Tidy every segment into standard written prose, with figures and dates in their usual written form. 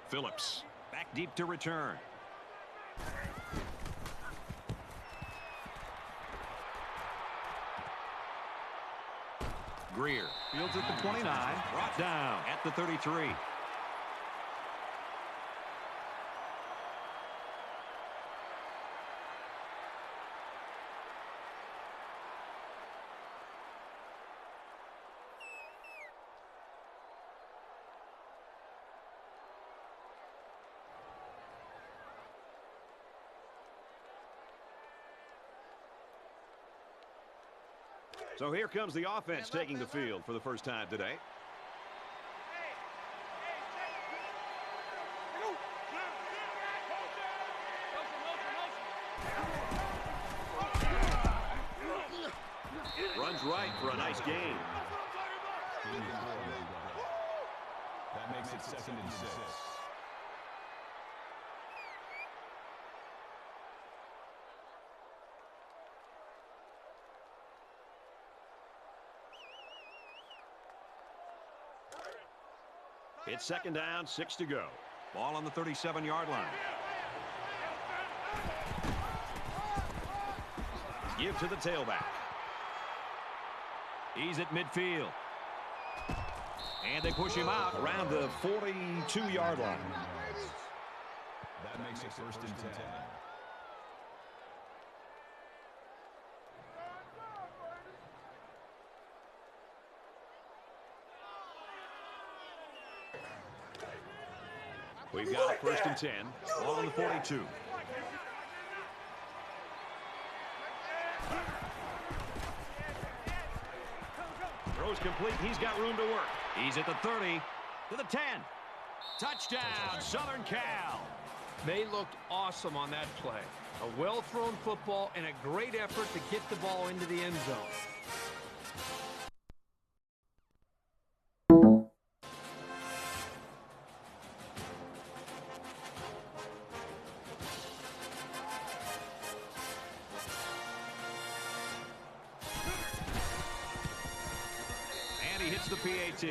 Phillips back deep to return. Greer fields at the 29, brought down at the 33. So here comes the offense taking the field for the first time today. Runs right for a nice gain. That makes it 2nd and 6. It's 2nd down, 6 to go. Ball on the 37-yard line. Give to the tailback. He's at midfield. And they push him out around the 42-yard line. That makes it 1st and 10. We've got a 1st and 10. Ball on the 42. Throws complete. He's got room to work. He's at the 30 to the 10. Touchdown, Southern Cal. They looked awesome on that play. A well-thrown football and a great effort to get the ball into the end zone. He hits the PAT.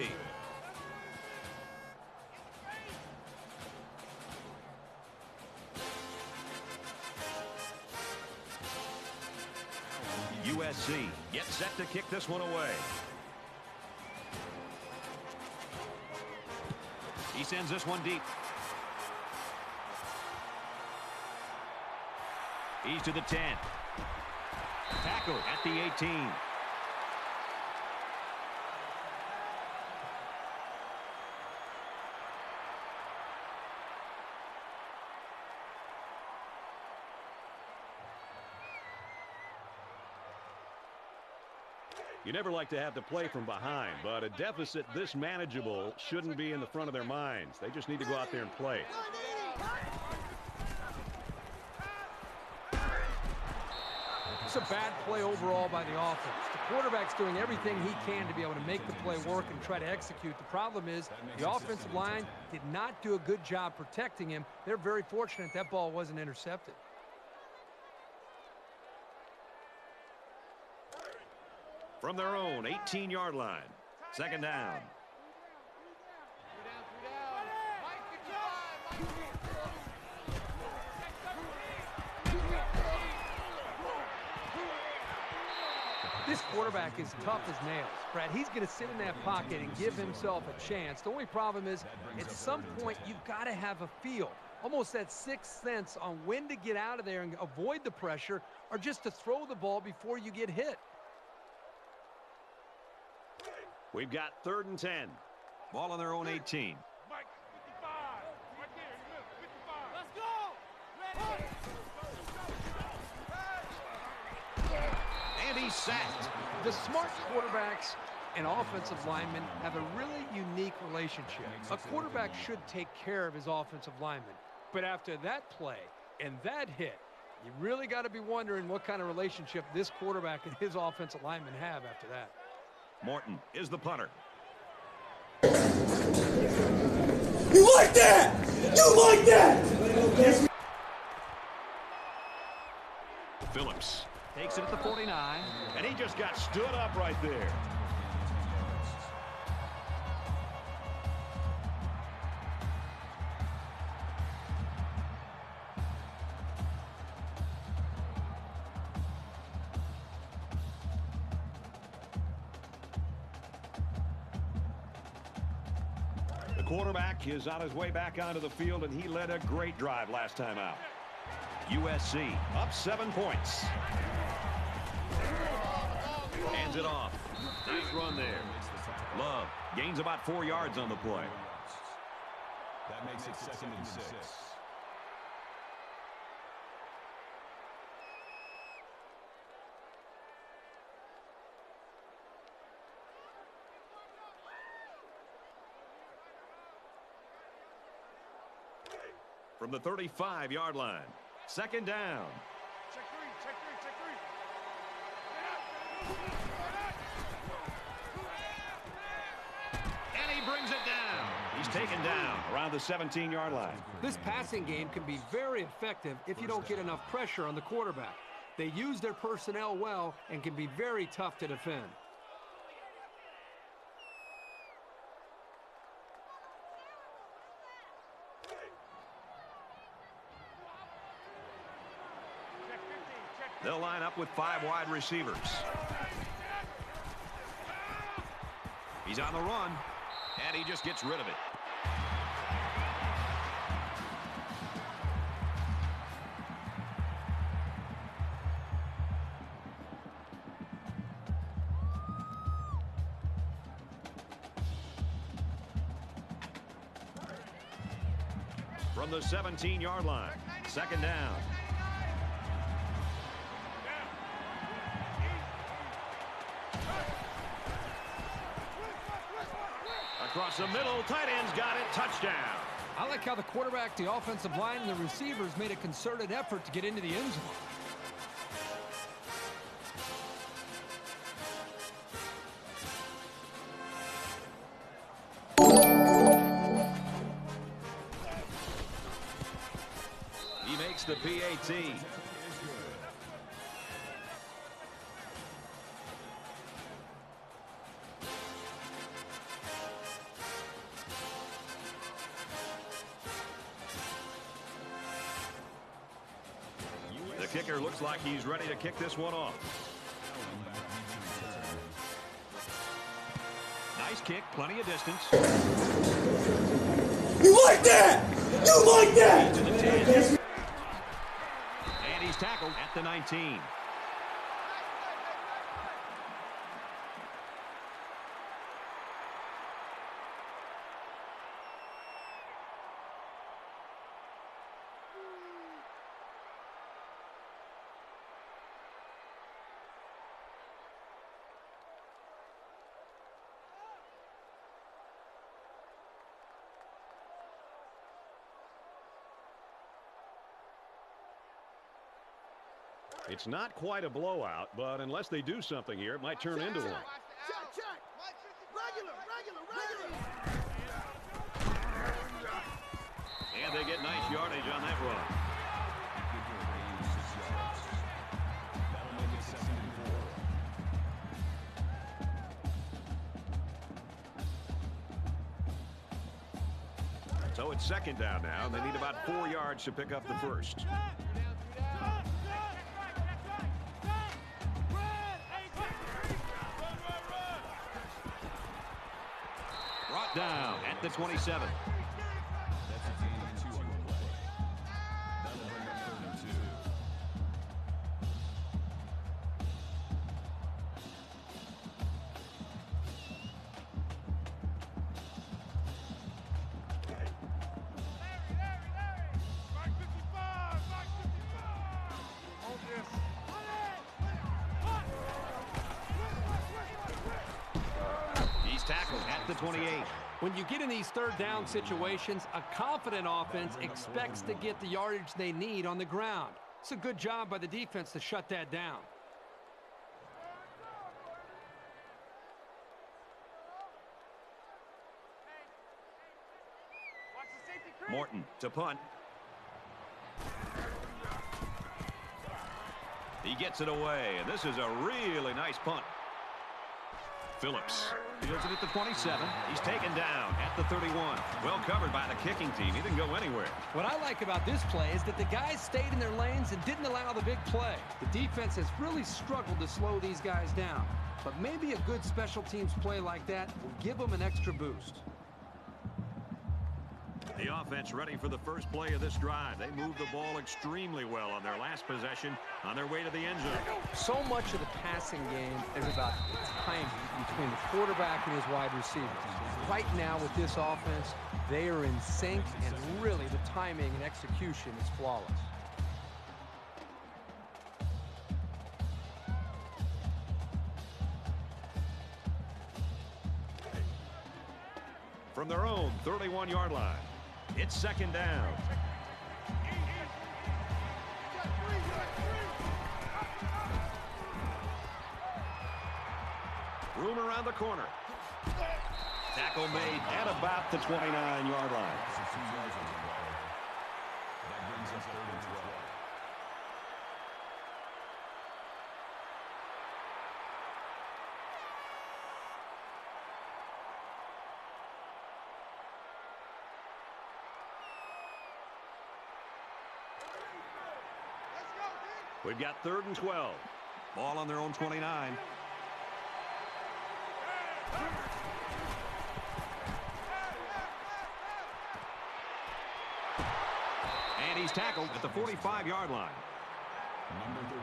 USC gets set to kick this one away. He sends this one deep. He's to the 10. Tackle at the 18. You never like to have to play from behind, but a deficit this manageable shouldn't be in the front of their minds. They just need to go out there and play. It's a bad play overall by the offense. The quarterback's doing everything he can to be able to make the play work and try to execute. The problem is the offensive line did not do a good job protecting him. They're very fortunate that ball wasn't intercepted. From their own 18-yard line. 2nd down. This quarterback is tough as nails. Brad, he's going to sit in that pocket and give himself a chance. The only problem is at some point you've got to have a feel, almost that sixth sense on when to get out of there and avoid the pressure or just to throw the ball before you get hit. We've got 3rd and 10. Ball on their own 18. Let's go! And he's sacked. The smart quarterbacks and offensive linemen have a really unique relationship. A quarterback should take care of his offensive lineman. But after that play and that hit, you really got to be wondering what kind of relationship this quarterback and his offensive lineman have after that. Morton is the punter. You like that? You like that? Phillips takes it at the 49, and he just got stood up right there. The quarterback is on his way back onto the field, and he led a great drive last time out. USC up 7 points. Hands it off. Nice run there. Love gains about 4 yards on the play. That makes it 2nd and 6. From the 35-yard line. 2nd down. Check three, check three, check three. And he brings it down. He's taken down around the 17-yard line. This passing game can be very effective if you don't get enough pressure on the quarterback. They use their personnel well and can be very tough to defend. They'll line up with 5 wide receivers. He's on the run, and he just gets rid of it. From the 17-yard line, 2nd down. Across the middle, tight end's got it, touchdown. I like how the quarterback, the offensive line, and the receivers made a concerted effort to get into the end zone. He makes the PAT. The kicker looks like he's ready to kick this one off. Nice kick, plenty of distance. You like that? You like that? To the 10. And he's tackled at the 19. It's not quite a blowout, but unless they do something here, it might turn into one. Check, check. Regular. And they get nice yardage on that run. That'll make it 2nd and 4. So it's 2nd down now, and they need about 4 yards to pick up the first. Brought down at the 27. That's a gain of 2 on the play. That'll bring up 3rd and 2. Mark 55, Mark 55. Hold this. He's tackled at the 28. When you get in these 3rd down situations, a confident offense expects to get the yardage they need on the ground. It's a good job by the defense to shut that down. Watch the safety creep. Morton to punt. He gets it away, and this is a really nice punt. Phillips fields it at the 27. He's taken down at the 31. Well covered by the kicking team. He didn't go anywhere. What I like about this play is that the guys stayed in their lanes and didn't allow the big play. The defense has really struggled to slow these guys down. But maybe a good special teams play like that will give them an extra boost. The offense ready for the first play of this drive. They moved the ball extremely well on their last possession on their way to the end zone. So much of the passing game is about timing between the quarterback and his wide receivers. Right now with this offense, they are in sync, and really the timing and execution is flawless. From their own 31-yard line, it's second down. Room around the corner. Tackle made at about the 29-yard line. That brings us 3rd and 12. We've got 3rd and 12. Ball on their own 29. And he's tackled at the 45-yard line. Number 34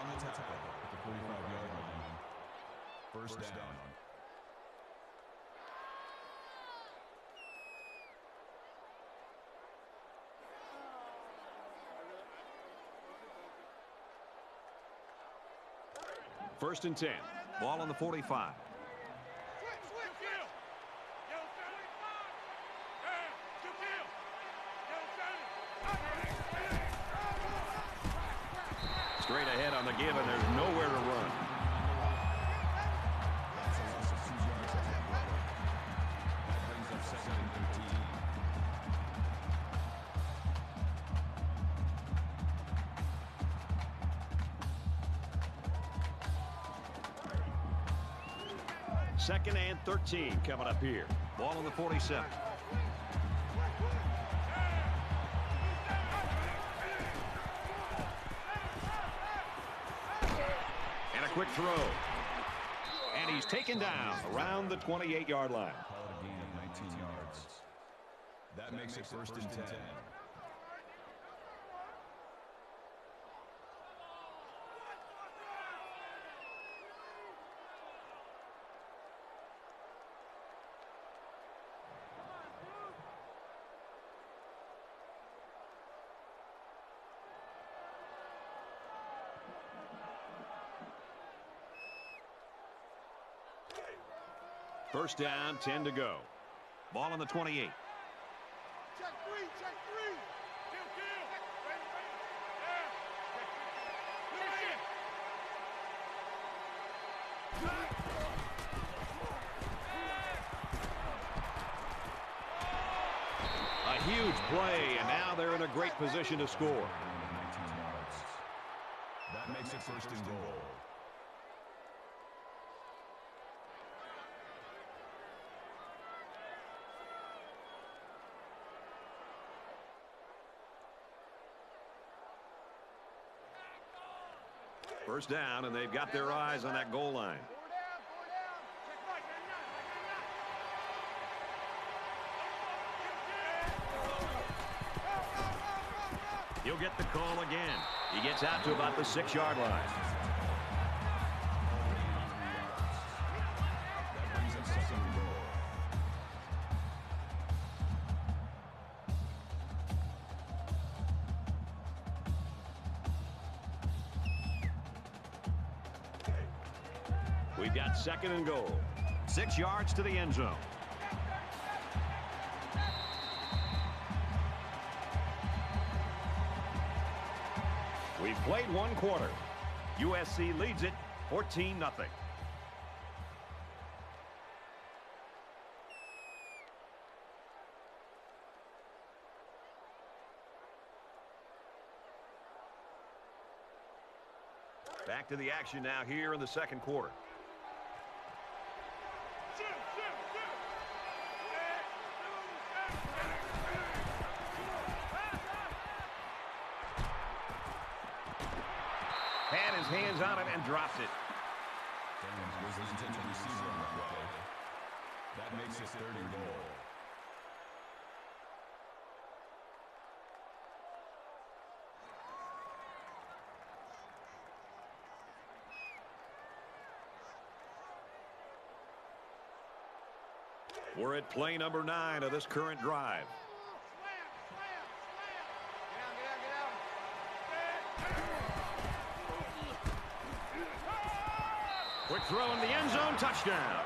on the tackle at the 45-yard line. First down. First and 10. Ball on the 45. Straight ahead on the give, and there's nowhere to run. That's a loss of 2 yards on that play. That brings up 2nd and 13. Second and 13 coming up here. Ball on the 47. And a quick throw. And he's taken down around the 28-yard line. Call it a gain of 19 yards. That makes it 1st and 10. First down, 10 to go. Ball on the 28. Check 3, check 3. Kill, kill. A huge play, and now they're in a great position to score. 19 yards. That makes it 1st and goal. First down, and they've got their eyes on that goal line. 4 down, 4 down. Check right, 99, 99. He'll get the call again. He gets out to about the 6-yard line. That brings up 2nd and goal. We've got 2nd and goal. 6 yards to the end zone. We've played 1 quarter. USC leads it 14-0. Back to the action now here in the 2nd quarter. Shoot, shoot, shoot. Had his hands on it and dropped it. Daniels was the intended receiver on that play. That makes it 3rd and goal. We're at play number 9 of this current drive. Quick throw in the end zone, touchdown.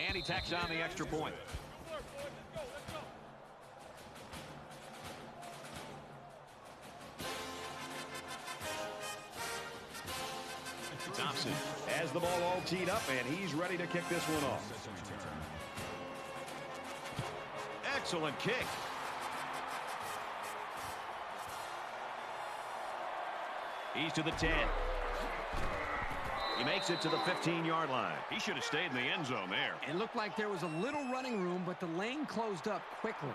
And he tacks on the extra point. Thompson has the ball all teed up, and he's ready to kick this one off. Excellent kick. He's to the 10. He makes it to the 15-yard line. He should have stayed in the end zone there. It looked like there was a little running room, but the lane closed up quickly.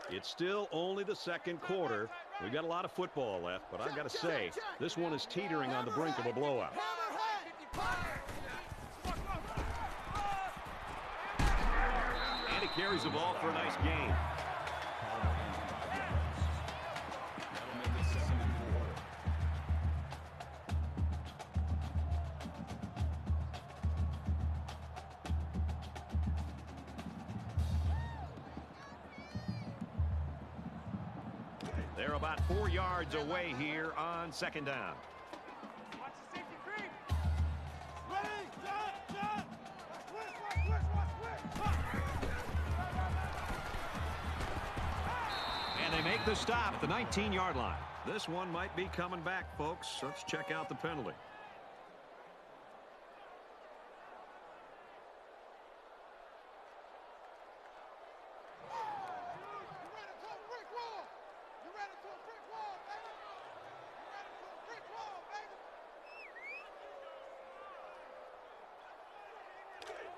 It's still only the second quarter. We've got a lot of football left, but I've got to say, this one is teetering on the brink of a blowout. And he carries the ball for a nice gain. They're about 4 yards away here on second down. Watch the safety creep. Ready, jump. Watch. And they make the stop at the 19-yard line. This one might be coming back, folks. Let's check out the penalty.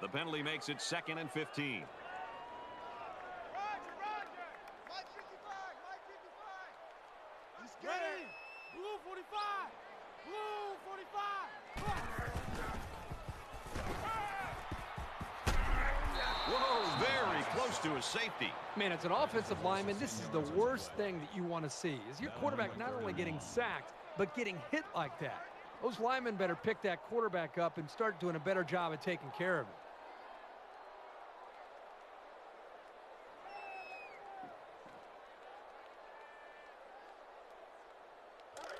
The penalty makes it 2nd and 15. Roger. Mike 55. He's ready. Blue 45. Blue 45. Whoa, very close to his safety. Man, as an offensive lineman, this is the worst thing that you want to see, is your quarterback not only getting sacked, but getting hit like that. Those linemen better pick that quarterback up and start doing a better job of taking care of him.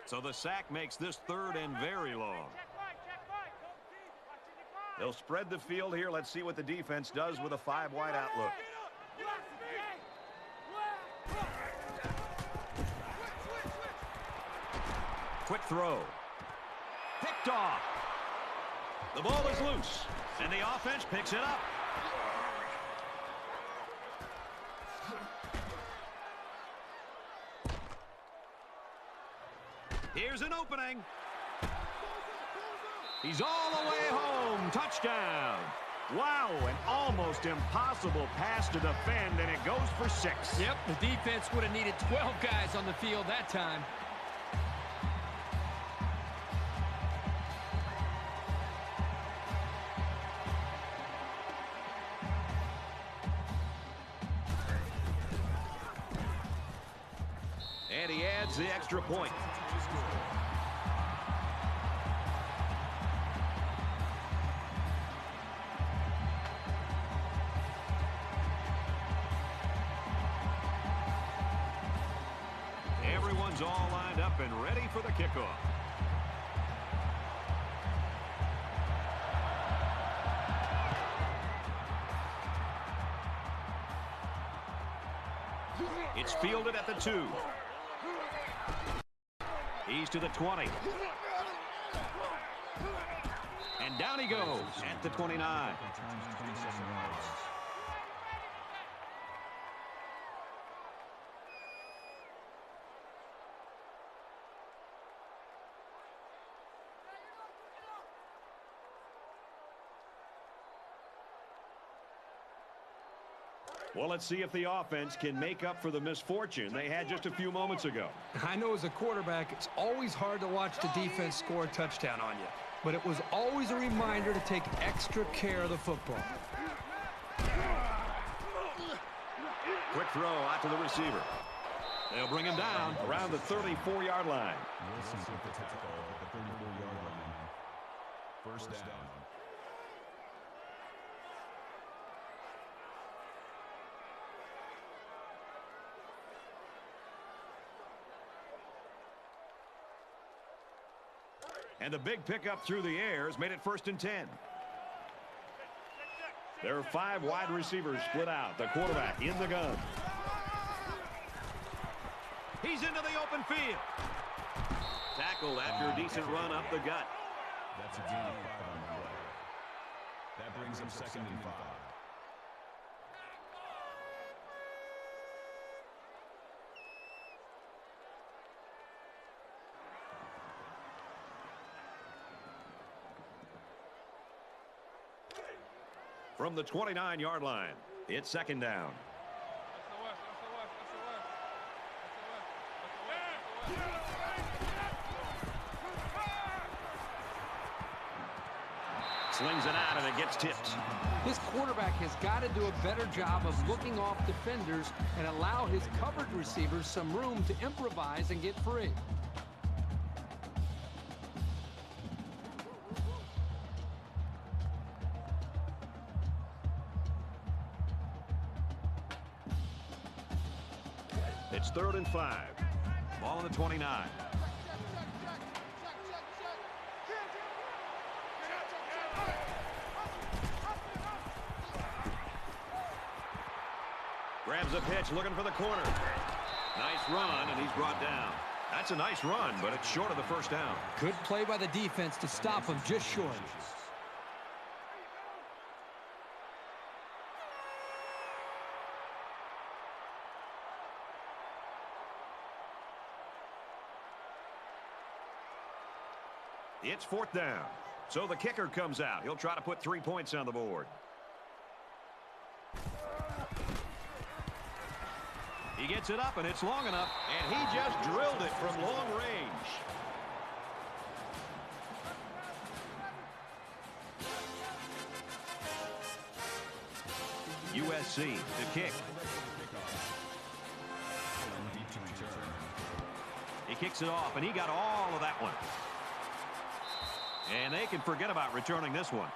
So the sack makes this 3rd and very long. They'll spread the field here. Let's see what the defense does with a 5-wide outlook. Quick throw. Picked off. The ball is loose, and the offense picks it up. Here's an opening. He's all the way home. Touchdown. Wow, an almost impossible pass to defend, and it goes for 6. Yep, the defense would have needed 12 guys on the field that time. And he adds the extra point. Everyone's all lined up and ready for the kickoff. It's fielded at the 2. He's to the 20. And down he goes at the 29. Well, let's see if the offense can make up for the misfortune they had just a few moments ago. I know as a quarterback, it's always hard to watch the defense score a touchdown on you. But it was always a reminder to take extra care of the football. Quick throw out to the receiver. They'll bring him down around the 34-yard line. Wilson with the tackle at the 34-yard line. First down. And a big pickup through the air has made it 1st and 10. There are 5 wide receivers split out. The quarterback in the gun. He's into the open field. Tackled after a decent run up the gut. That's a gain of 5 on the play. That brings up 2nd and 5. From the 29-yard line, it's 2nd down. Slings it out and it gets tipped. This quarterback has got to do a better job of looking off defenders and allow his covered receivers some room to improvise and get free. It's 3rd and 5. Ball on the 29. Grabs a pitch, looking for the corner. Nice run, and he's brought down. That's a nice run, but it's short of the 1st down. Good play by the defense to stop him just short. It's 4th down. So the kicker comes out. He'll try to put 3 points on the board. He gets it up, and it's long enough, and he just drilled it from long range. USC to kick. He kicks it off, and he got all of that one. And they can forget about returning this one.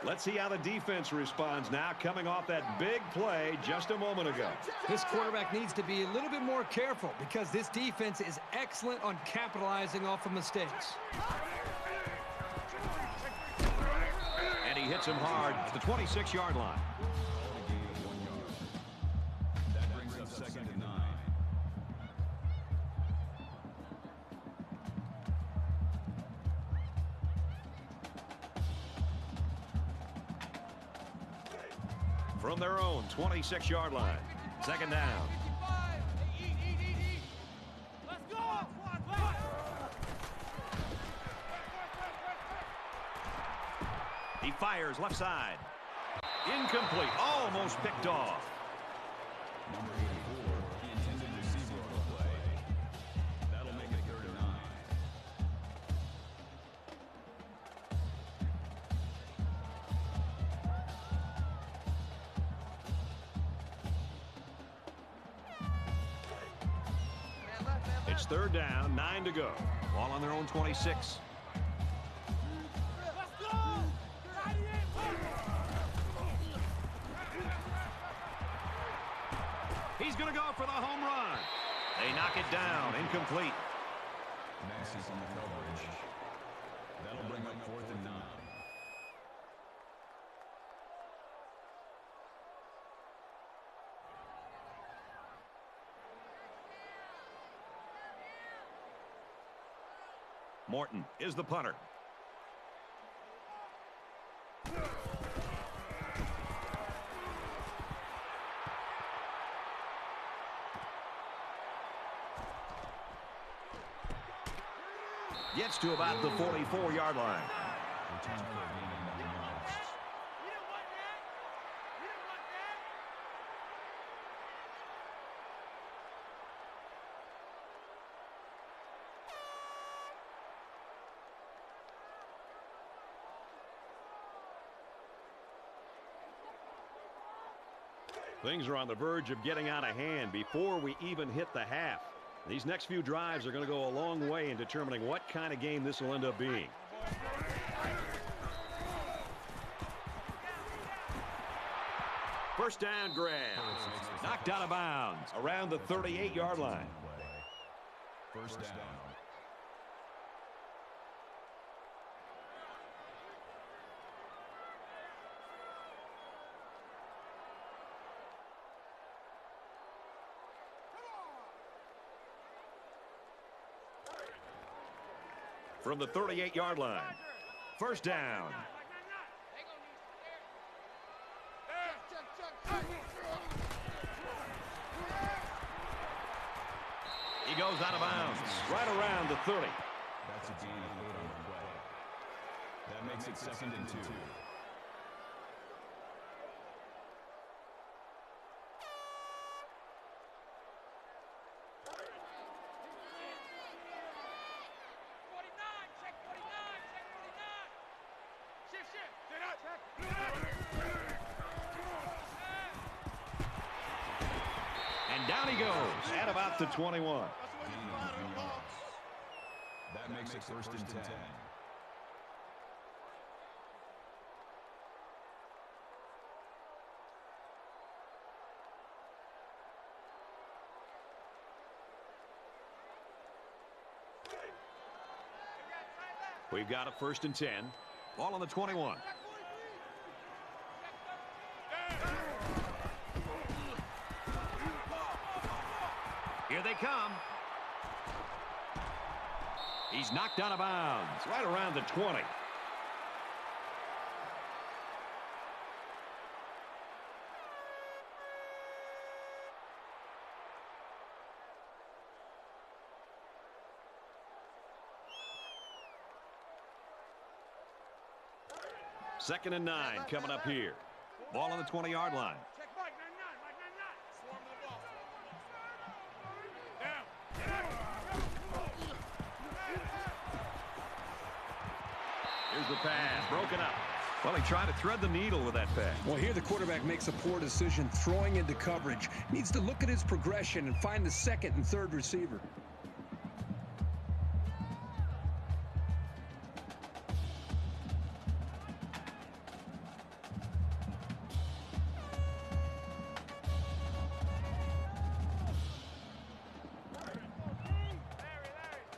Let's see how the defense responds now, coming off that big play just a moment ago. This quarterback needs to be a little bit more careful because this defense is excellent on capitalizing off of mistakes. And he hits him hard at the 26-yard line. That brings up 2nd and 9. From their own 26-yard line. 2nd down. Let's go! He fires left side. Incomplete. Almost picked off. Number 84, the intended receiver on the play. That'll make it 3rd and 9. It's 3rd down, 9 to go. Ball on their own 26. He's going to go for the home run. They knock it down, incomplete. Massey's on the coverage. That'll bring up 4th and 9. Morton is the punter. Gets to about the 44-yard line. Return for a gain of 9 yards. Things are on the verge of getting out of hand before we even hit the half. These next few drives are going to go a long way in determining what kind of game this will end up being. First down grab. Knocked out of bounds around the 38-yard line. First down. From the 38-yard line. First down. He goes out of bounds right around the 30. That's a gain of 8 on the play. That makes it 2nd and 2. And down he goes at about the 21. That makes it 1st and 10. We've got a 1st and 10. Ball on the 21. Here they come. He's knocked out of bounds right around the 20. Second and 9 coming up here. Ball on the 20-yard line. Here's the pass, broken up. Well, he tried to thread the needle with that pass. Well, here the quarterback makes a poor decision throwing into coverage. Needs to look at his progression and find the 2nd and 3rd receiver.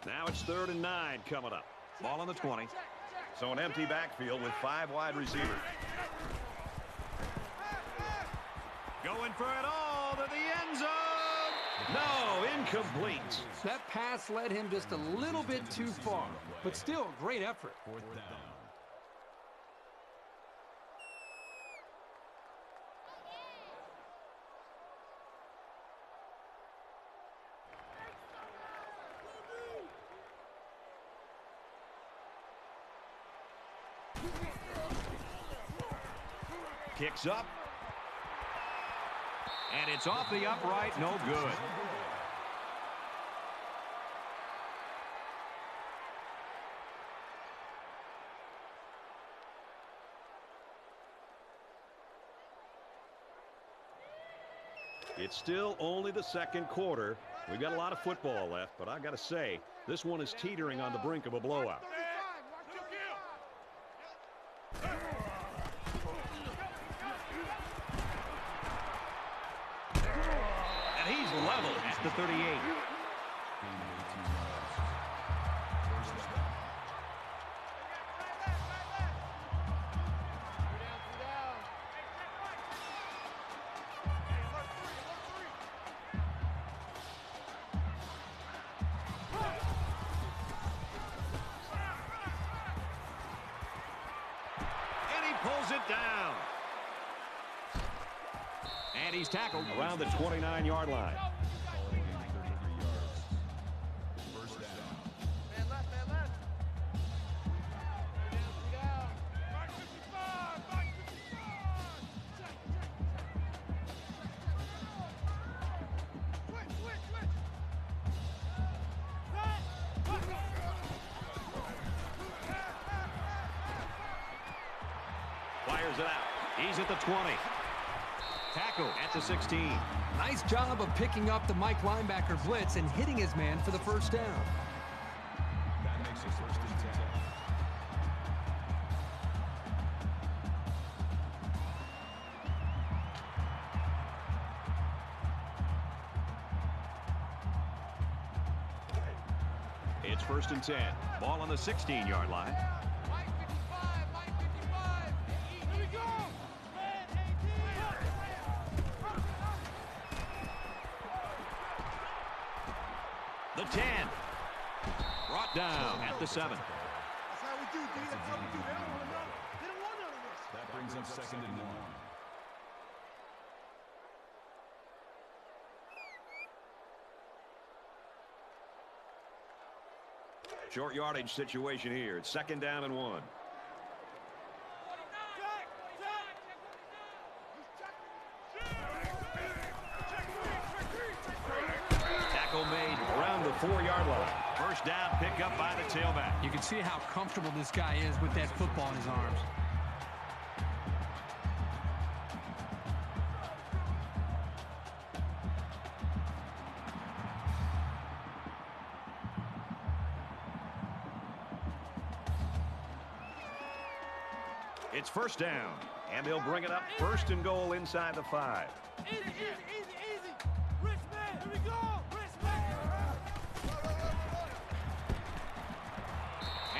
Now it's 3rd and 9 coming up. Ball on the 20. So an empty backfield with 5 wide receivers. Going for it all to the end zone. No, incomplete. That pass led him just a little bit too far, but still a great effort. 4th down. Kicks up. And it's off the upright, no good. It's still only the 2nd quarter. We've got a lot of football left, but I got to say, this one is teetering on the brink of a blowout. And he's level at the 38. Pulls it down. And he's tackled around the 29-yard line. First down. Man left, man left. clears it out. He's at the 20. Tackle at the 16. Nice job of picking up the Mike linebacker blitz and hitting his man for the first down. That makes it 1st and 10. It's 1st and 10. Ball on the 16-yard line. Mike 55, Mike 55. Here we go. The 10. Brought down at the 7. That's how we do, D. That's how we do. They don't want none. They don't want none of this. That brings up 2nd and 1. Short yardage situation here. It's 2nd down and 1. Tackle made around the 4-yard line. First down, pick up by the tailback. You can see how comfortable this guy is with that football in his arms. It's 1st down, and they'll bring it up 1st and goal inside the 5. Easy, easy, easy, easy. Rich man, here we go. Rich man.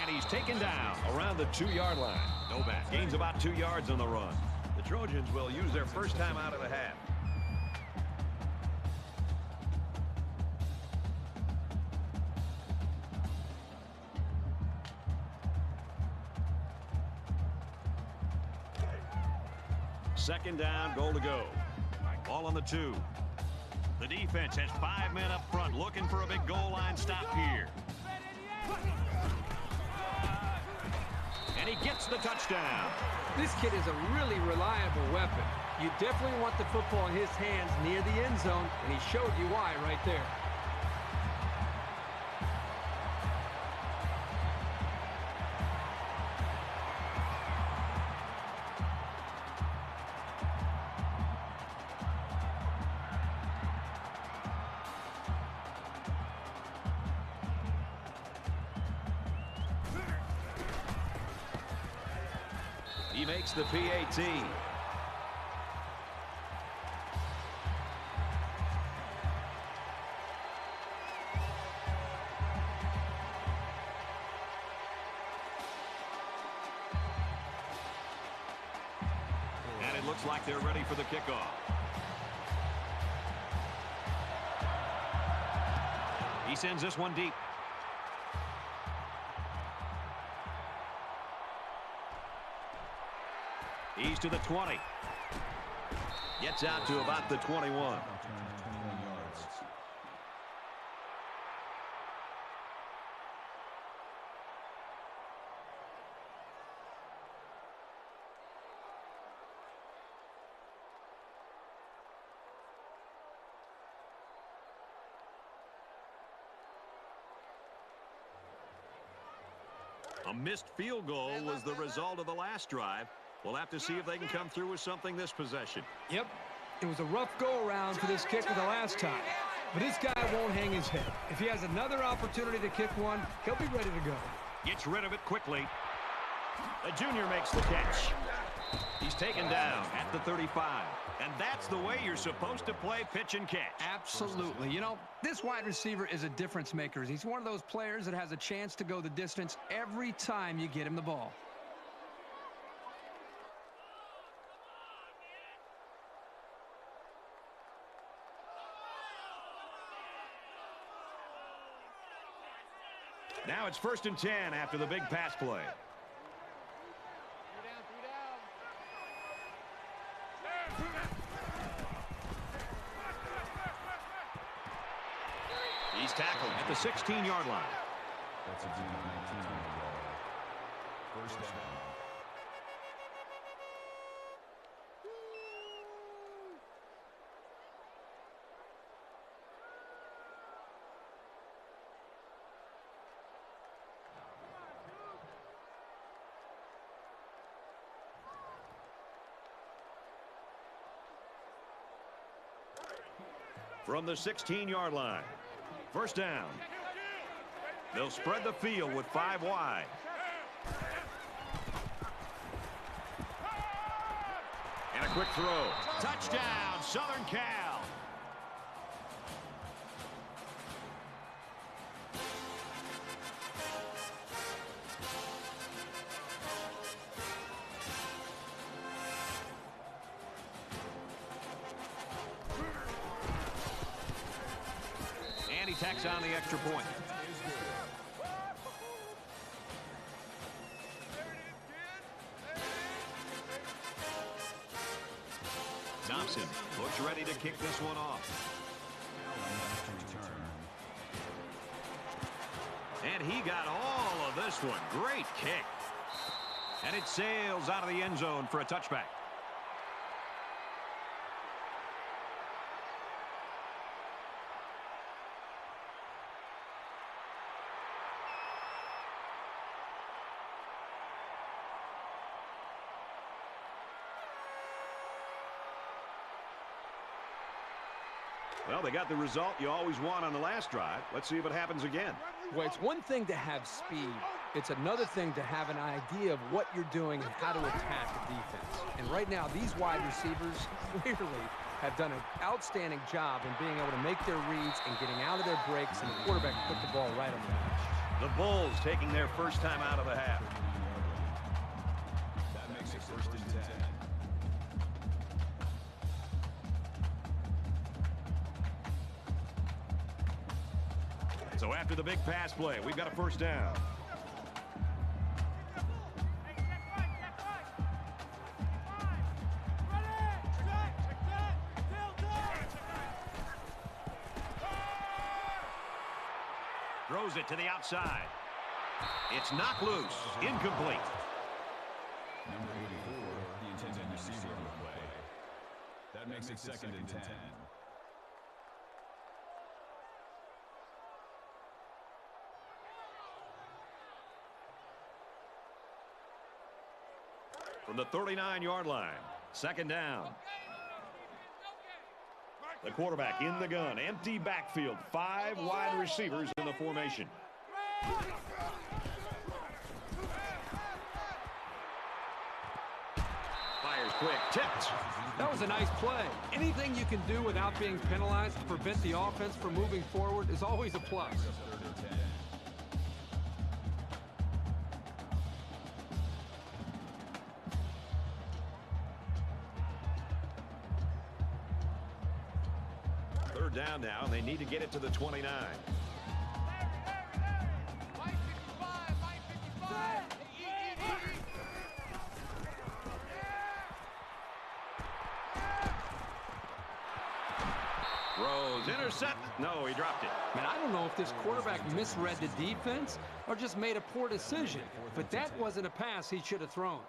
And he's taken down around the 2-yard line. Novak gains about 2 yards on the run. The Trojans will use their first time out of the half. Second down, goal to go. Ball on the 2. The defense has 5 men up front looking for a big goal line stop here. And he gets the touchdown. This kid is a really reliable weapon. You definitely want the football in his hands near the end zone, and he showed you why right there. He makes the PAT. And it looks like they're ready for the kickoff. He sends this one deep. He's to the 20. Gets out to about the 21. 21 yards. A missed field goal was the result of the last drive. We'll have to see if they can come through with something this possession. Yep, it was a rough go-around for this kicker the last time. But this guy won't hang his head. If he has another opportunity to kick one, he'll be ready to go. Gets rid of it quickly. The junior makes the catch. He's taken down at the 35. And that's the way you're supposed to play pitch and catch. Absolutely. You know, this wide receiver is a difference maker. He's one of those players that has a chance to go the distance every time you get him the ball. Now it's 1st and 10 after the big pass play. He's tackled at the 16-yard line. That's a D 19 on the ball. First down. from the 16-yard line. First down. They'll spread the field with 5 wide. And a quick throw. Touchdown, Southern Cal. And he tacks on the extra point. Thompson looks ready to kick this one off. And he got all of this one. Great kick. And it sails out of the end zone for a touchback. Well, they got the result you always want on the last drive. Let's see if it happens again. Well, it's one thing to have speed. It's another thing to have an idea of what you're doing and how to attack the defense. And right now, these wide receivers clearly have done an outstanding job in being able to make their reads and getting out of their breaks, and the quarterback put the ball right on the match. The Bulls taking their first time out of the half. That makes it 1st and 10. So after the big pass play, we've got a first down. Throws it to the outside. It's knocked loose. Incomplete. Number 84, the intended receiver on the play. That makes it 2nd and 10. From the 39-yard line, 2nd down. The quarterback in the gun, empty backfield, 5 wide receivers in the formation. Fires quick, tipped. That was a nice play. Anything you can do without being penalized to prevent the offense from moving forward is always a plus. 3rd and 10. Down now, and they need to get it to the 29. Rose intercept. No, he dropped it. Man, I don't know if this quarterback misread the defense or just made a poor decision, but that wasn't a pass he should have thrown.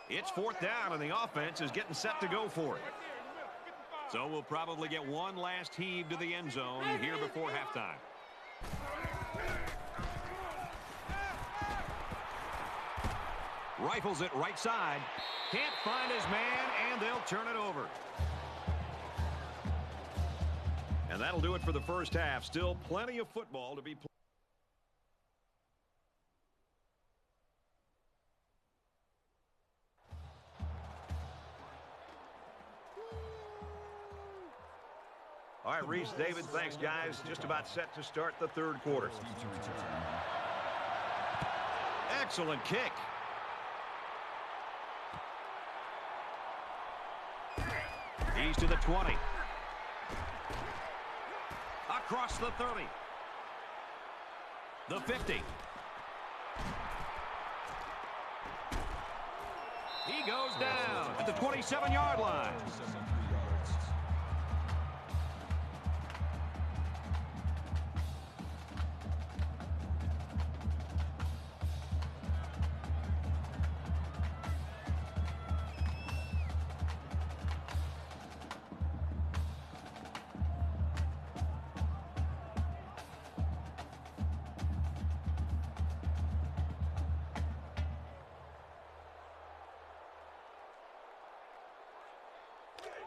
It's 4th down, and the offense is getting set to go for it. So we'll probably get one last heave to the end zone here before halftime. Rifles it right side. Can't find his man, and they'll turn it over. And that'll do it for the first half. Still plenty of football to be played. All right, Reese, David, thanks, guys. Just about set to start the 3rd quarter. Excellent kick. He's to the 20. Across the 30. The 50. He goes down at the 27-yard line. 73 yards.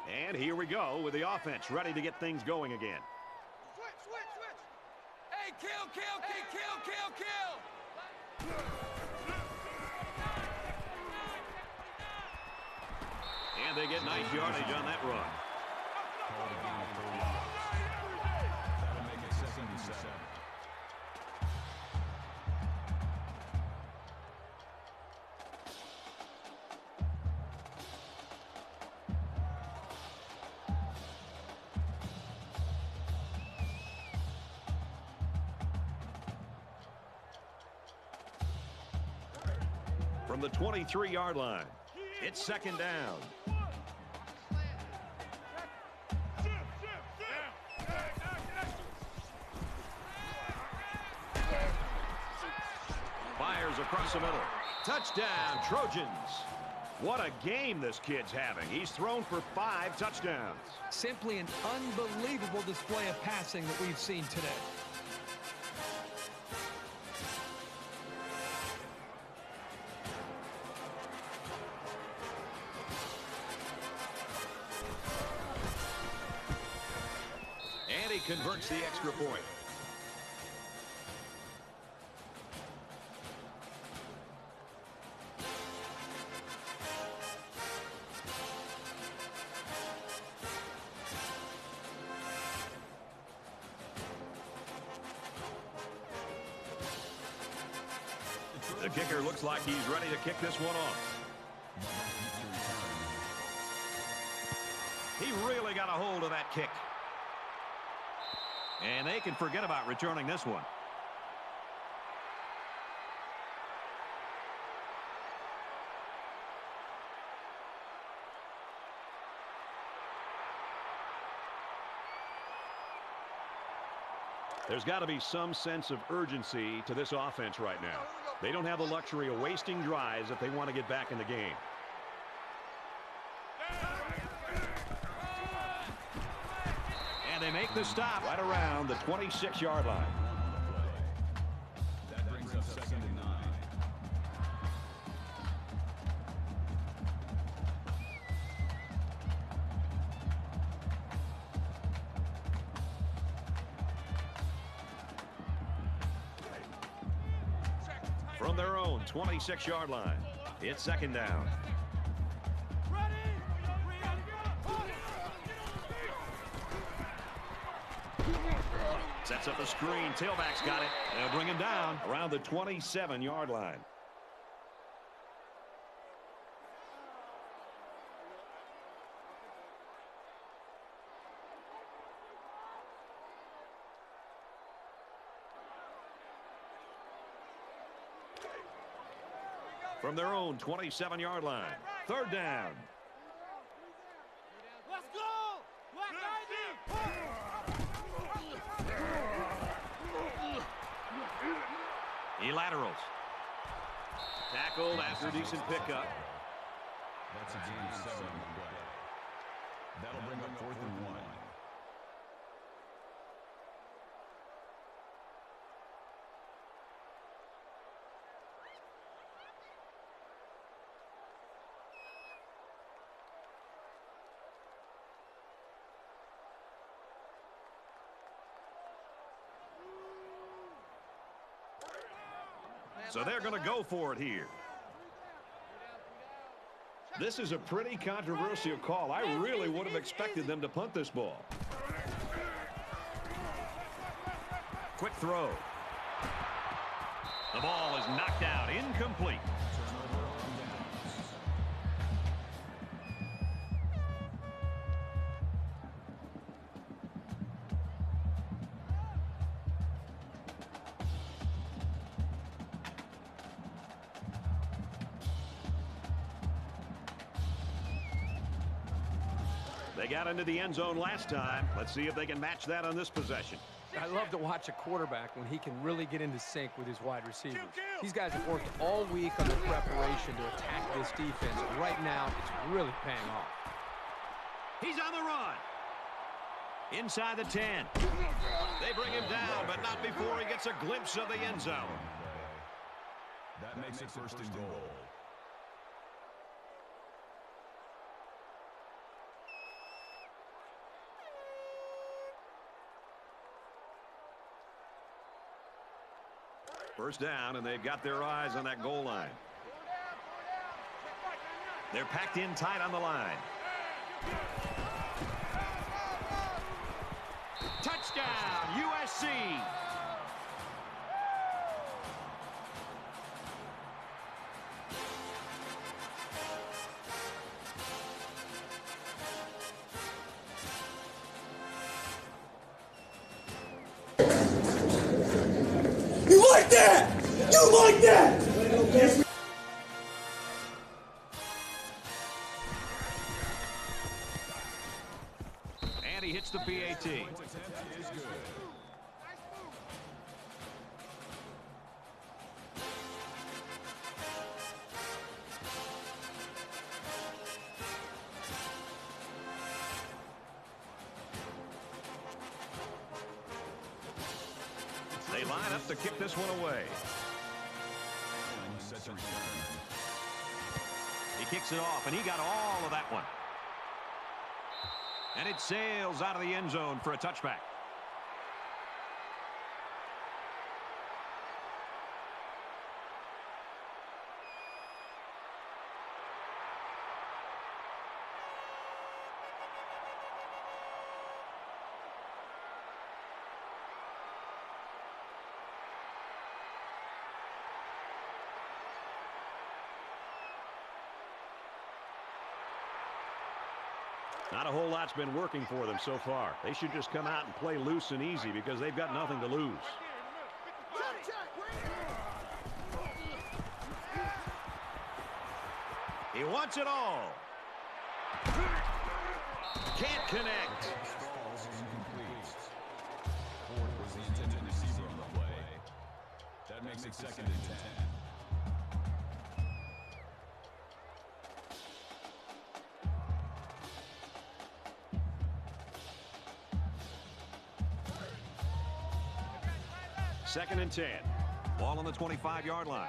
And here we go with the offense ready to get things going again. Switch. Hey, kill. And they get nice yardage on that run. That'll make it 2nd and 7. From the 23-yard line, it's 2nd down. Fires across the middle. Touchdown, Trojans. What a game this kid's having. He's thrown for 5 touchdowns. Simply an unbelievable display of passing that we've seen today. And he converts the extra point. The kicker looks like he's ready to kick this one off. He really got a hold of that kick. And they can forget about returning this one. There's got to be some sense of urgency to this offense right now. They don't have the luxury of wasting drives if they want to get back in the game. And they make the stop right around the 26-yard line. That brings up 2nd and 9. From their own 26-yard line, it's 2nd down. Sets up a screen. Tailback's got it. They'll bring him down around the 27-yard line. From their own 27-yard line, 3rd down. Let's go! Black ID! He laterals. Tackled after a decent pickup. That's a gain of 7 on the play. That'll bring up 4th and 1. So they're going to go for it here. This is a pretty controversial call. I really would have expected them to punt this ball. Quick throw. The ball is knocked out, incomplete. They got into the end zone last time. Let's see if they can match that on this possession. I love to watch a quarterback when he can really get into sync with his wide receivers. These guys have worked all week on the preparation to attack this defense. And right now, it's really paying off. He's on the run. Inside the 10. They bring him down, but not before he gets a glimpse of the end zone. That makes it 1st and goal. First down, and they've got their eyes on that goal line. They're packed in tight on the line. Touchdown, USC. You like that? You like that? And he hits the PAT. They line up to kick this one away. He kicks it off, and he got all of that one. And it sails out of the end zone for a touchback. Not a whole lot's been working for them so far. They should just come out and play loose and easy because they've got nothing to lose. He wants it all. Can't connect. Ford was the intended receiver on the play. That makes it 2nd and 10. Second and 10. Ball on the 25-yard line.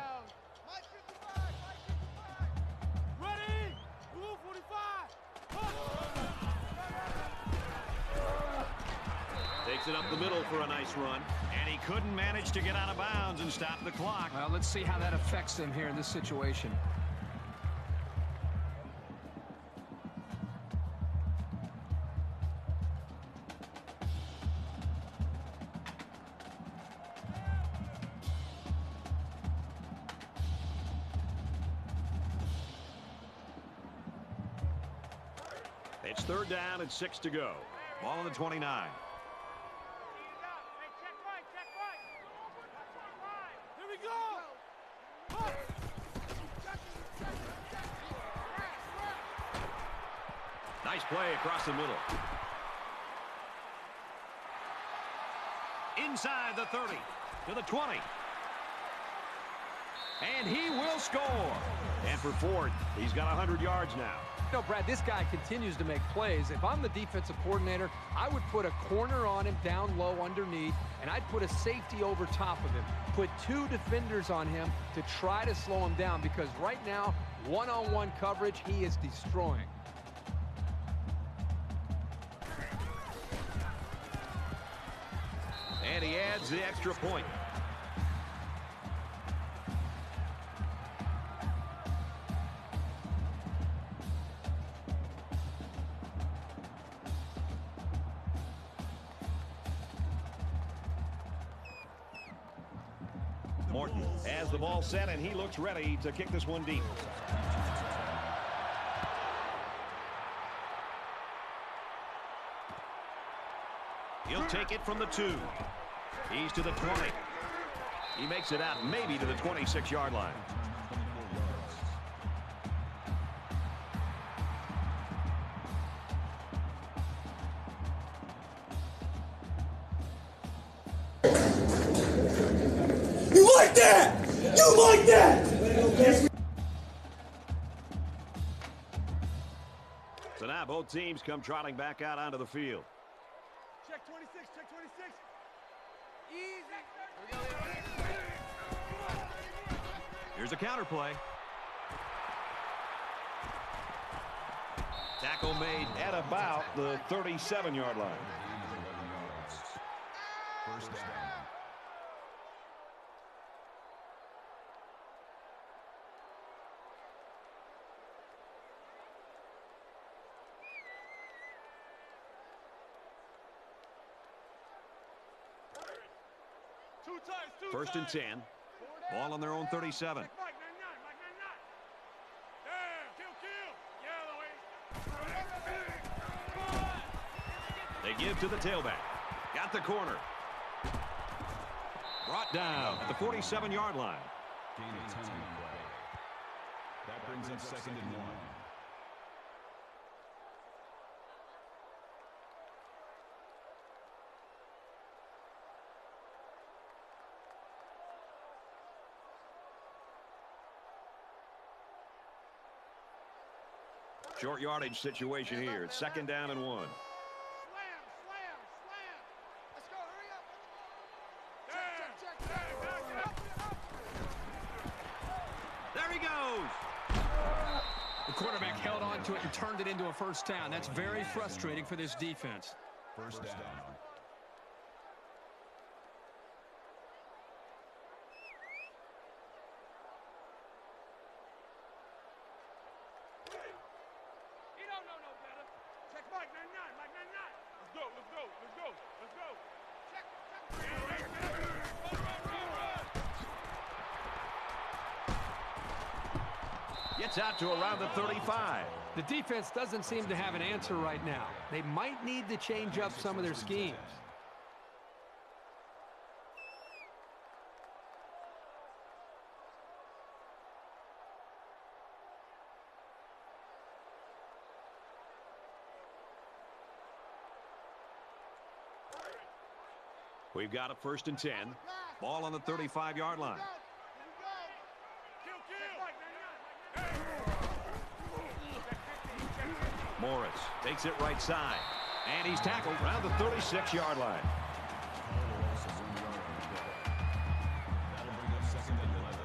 Ready? Blue 45. Takes it up the middle for a nice run. And he couldn't manage to get out of bounds and stop the clock. Well, let's see how that affects them here in this situation. It's 3rd down and 6 to go. Ball on the 29. Here we go. Nice play across the middle. Inside the 30 to the 20. And he will score. And for Ford, he's got 100 yards now. No, Brad, this guy continues to make plays. If I'm the defensive coordinator, I would put a corner on him down low underneath, and I'd put a safety over top of him. Put 2 defenders on him to try to slow him down because right now, one-on-one coverage, he is destroying. And he adds the extra point. Morton has the ball set, and he looks ready to kick this one deep. He'll take it from the 2. He's to the 20. He makes it out maybe to the 26-yard line. You like that? You like that? So now both teams come trotting back out onto the field. Check 26, check 26. Here's a counter play. Tackle made at about the 37-yard line. First down. First and 10. Ball on their own 37. They give to the tailback. Got the corner. Brought down at the 47-yard line. Gain of 10 on the play. That brings up second and 1. Short yardage situation here. It's second down and 1. Slam, slam, slam. Let's go, hurry up. There he goes. The quarterback held on to it and turned it into a first down. That's very frustrating for this defense. First down. He don't know no better. Check Mike 99, Mike 99. Let's go, let's go, let's go, let's go. Check, run. Gets out to around the 35. The defense doesn't seem to have an answer right now. They might need to change up some of their schemes. We've got a first and 10. Ball on the 35-yard line. Morris takes it right side. And he's tackled around the 36-yard line. That'll bring up second and 11.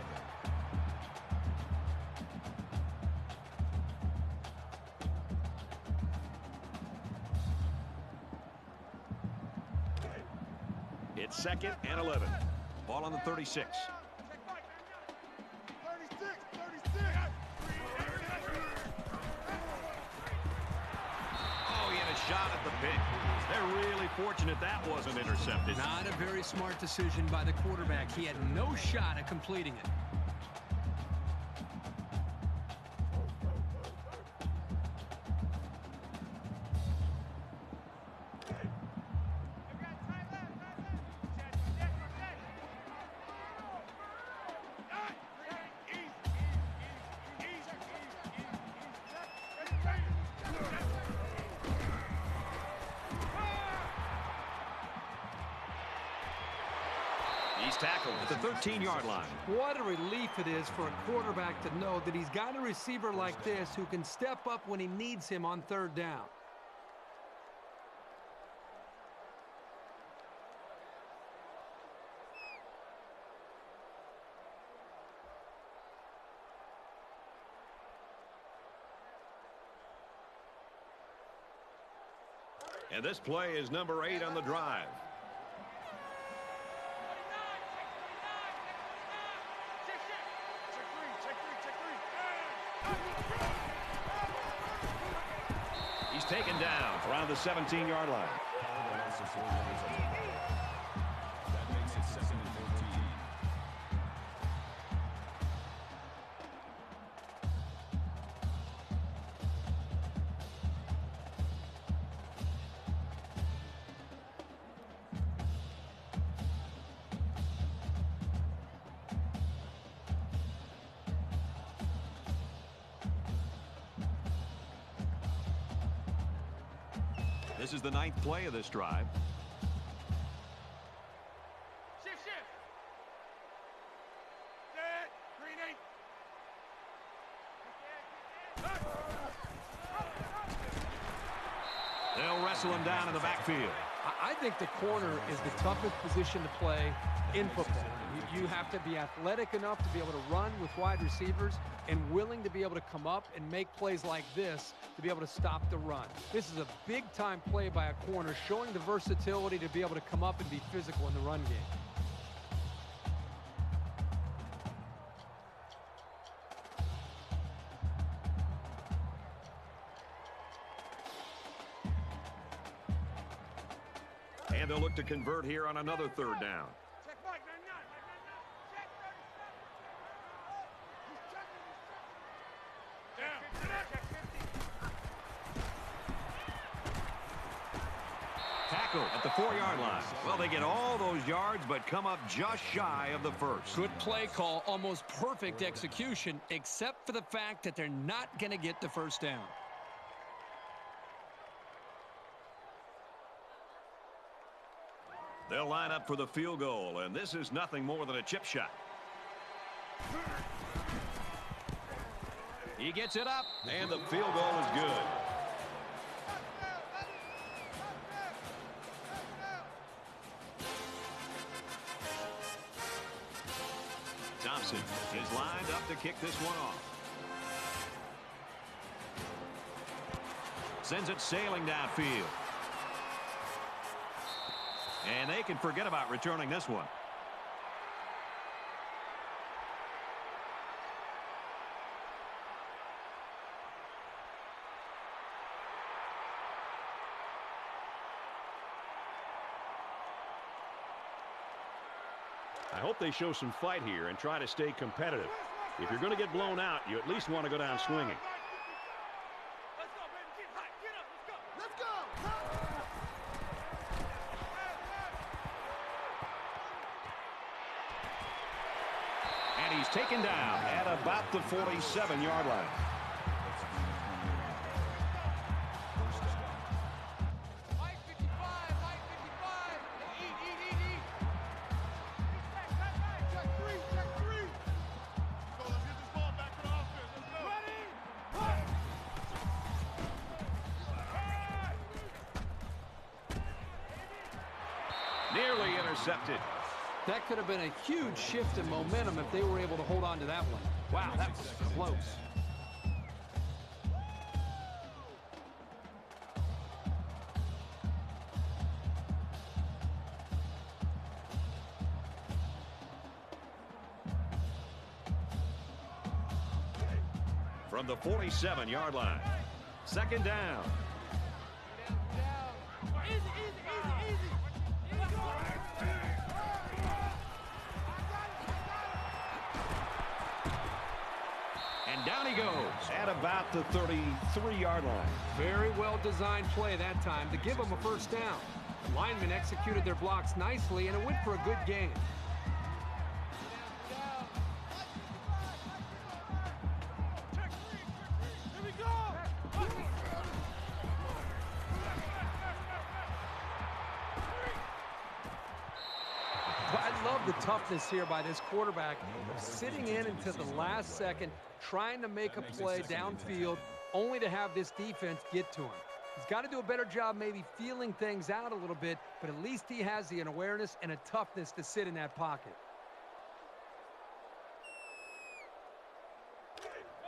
It's second and 11. Ball on the 36. 36. Oh, he had a shot at the pick. They're really fortunate that wasn't intercepted. Not a very smart decision by the quarterback. He had no shot at completing it. He's tackled at the 13-yard line. What a relief it is for a quarterback to know that he's got a receiver like this who can step up when he needs him on third down. And this play is number 8 on the drive. He's taken down around the 17-yard line. That makes it second and 14. This is the 9th play of this drive. Shift. Set. Green 8. They'll wrestle him down in the backfield. I think the corner is the toughest position to play in football. You have to be athletic enough to be able to run with wide receivers and willing to be able to come up and make plays like this to be able to stop the run. This is a big-time play by a corner, showing the versatility to be able to come up and be physical in the run game. And they'll look to convert here on another third down. Check Mike. Mike 99. Mike 99. Check 37. He's checking. Down. Check 50. Tackle at the 4-yard line. Well, they get all those yards, but come up just shy of the first. Good play call, almost perfect execution, except for the fact that they're not going to get the first down. They'll line up for the field goal, and this is nothing more than a chip shot. He gets it up, and the field goal is good. Thompson is lined up to kick this one off. Sends it sailing downfield. And they can forget about returning this one. I hope they show some fight here and try to stay competitive. If you're going to get blown out, you at least want to go down swinging. Let's go, baby. Get hot. Get up. Let's go. And he's taken down at about the 47-yard line. Mike 55. Mike 55. Eat. Check 3. Check 3. So let's get this ball back to the offense. Let's go. Ready? Nearly intercepted. That could have been a huge shift in momentum if they were able to hold on to that one. Wow, that was close. From the 47-yard line. Second down. Easy. And down he goes at about the 33-yard line. Very well designed play that time to give them a first down. The linemen executed their blocks nicely, and it went for a good gain. Here we go. I love the toughness here by this quarterback, sitting in until the last second, trying to make a play downfield, only to have this defense get to him. He's got to do a better job maybe feeling things out a little bit, but at least he has the awareness and a toughness to sit in that pocket.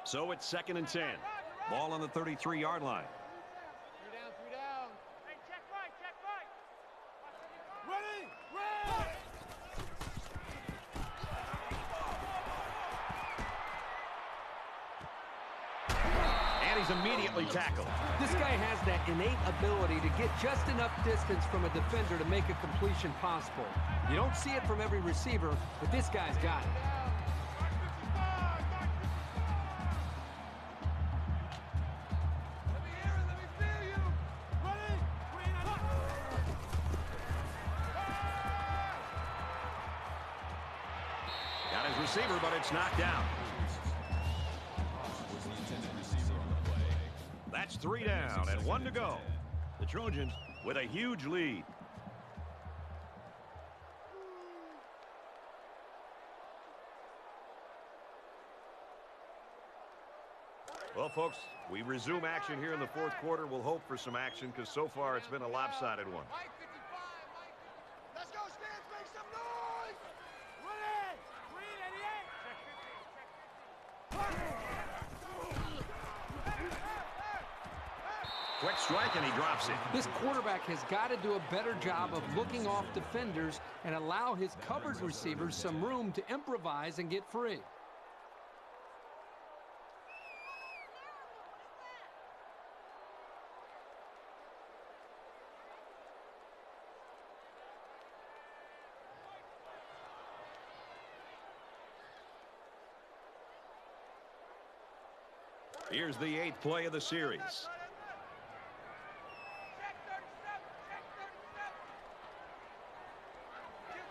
So it's 2nd and 10. Ball on the 33-yard line. 3 down. Hey, check right. Ready? And he's immediately tackled. This guy has that innate ability to get just enough distance from a defender to make a completion possible. You don't see it from every receiver, but this guy's got it. Let me hear it. Let me feel you. Ready? Got his receiver, but it's knocked out. That's 3 down and 1 to go. The Trojans with a huge lead. Well, folks, we resume action here in the 4th quarter. We'll hope for some action because so far it's been a lopsided one. Mike 55. Let's go, Stans. Make some noise. Ready? 388. Quick strike, and he drops it. This quarterback has got to do a better job of looking off defenders and allow his covered receivers some room to improvise and get free. Here's the 8th play of the series. Check 37. Check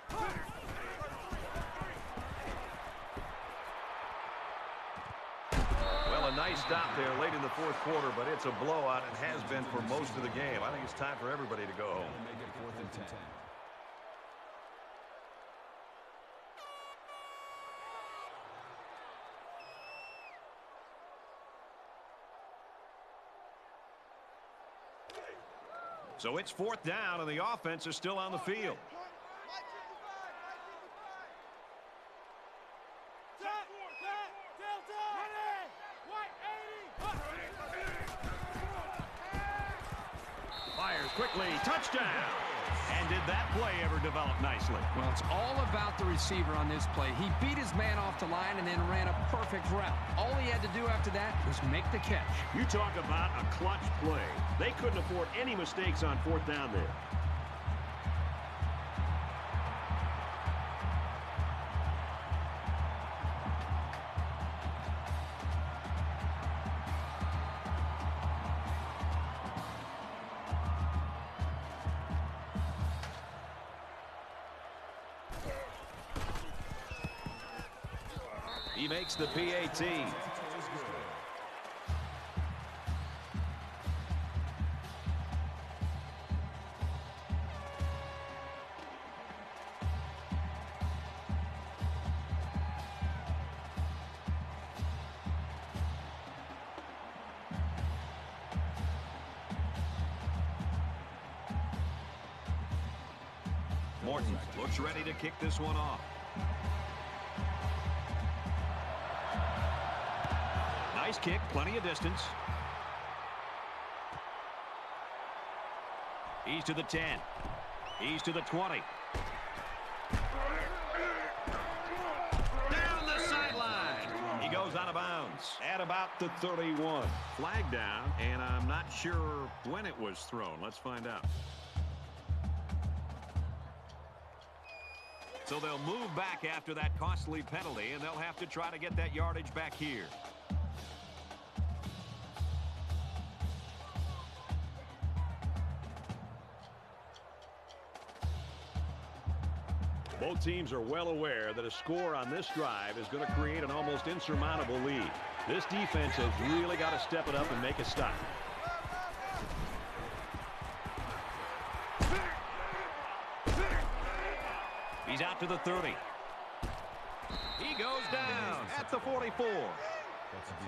37. Well, a nice stop there late in the 4th quarter, but it's a blowout and has been for most of the game. I think it's time for everybody to go home. Make it 4th and 10. So it's 4th down, and the offense is still on the field. Fires quickly, touchdown. And did that play ever develop nicely? Well, it's all about the receiver on this play. He beat his man off the line and then ran a perfect route. All he had to do after that was make the catch. You talk about a clutch play. They couldn't afford any mistakes on 4th down there. He makes the PAT. Morton looks ready to kick this one off. Nice kick, plenty of distance. He's to the 10. He's to the 20. Down the sideline. He goes out of bounds at about the 31. Flag down, and I'm not sure when it was thrown. Let's find out. So they'll move back after that costly penalty, and they'll have to try to get that yardage back here. Both teams are well aware that a score on this drive is going to create an almost insurmountable lead. This defense has really got to step it up and make a stop. He's out to the 30. He goes down at the 44. That's a 30.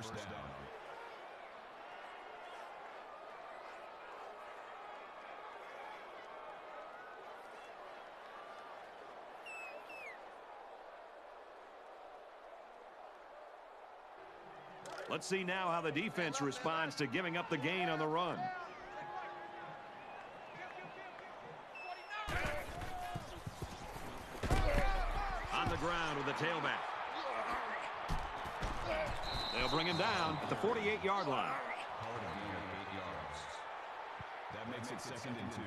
1st down. Let's see now how the defense responds to giving up the gain on the run. On the ground with the tailback. They'll bring him down at the 48-yard line. Call it a gain of 8 yards. That makes it 2nd and 2.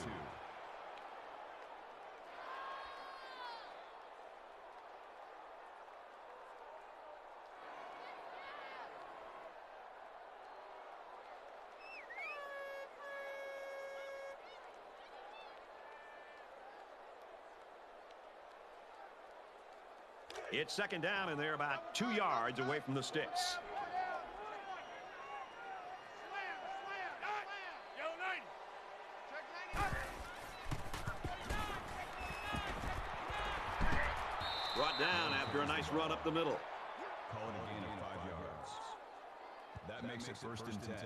It's 2nd down, and they're about 2 yards away from the sticks. Brought down after a nice run up the middle. Call it a gain of 5 yards. That makes it 1st and 10.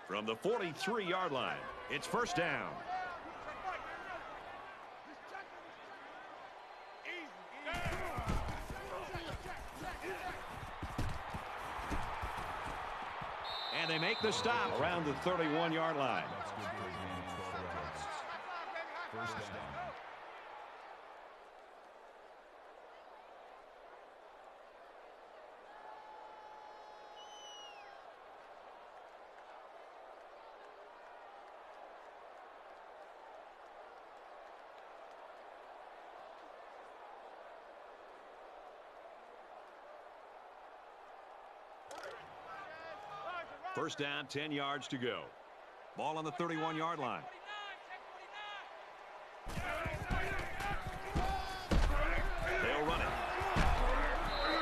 From the 43-yard line, it's 1st down. And they make the stop around the 31-yard line. That's good for a gain of 12 yards. 1st down. First down, 10 yards to go. Ball on the 31-yard line. They'll run it.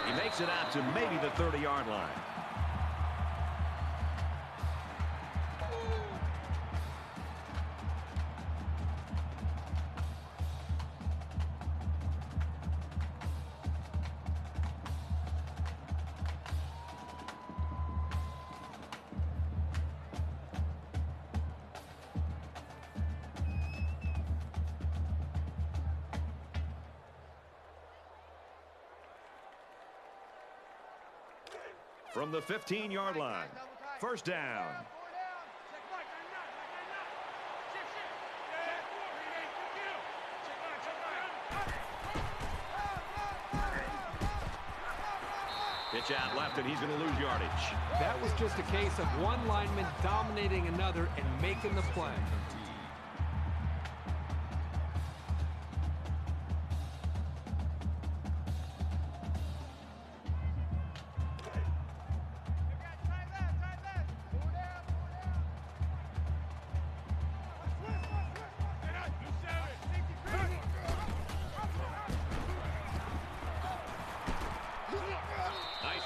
He makes it out to maybe the 30-yard line. From the 15-yard line, first down. Pitch out left, and he's going to lose yardage. That was just a case of one lineman dominating another and making the play.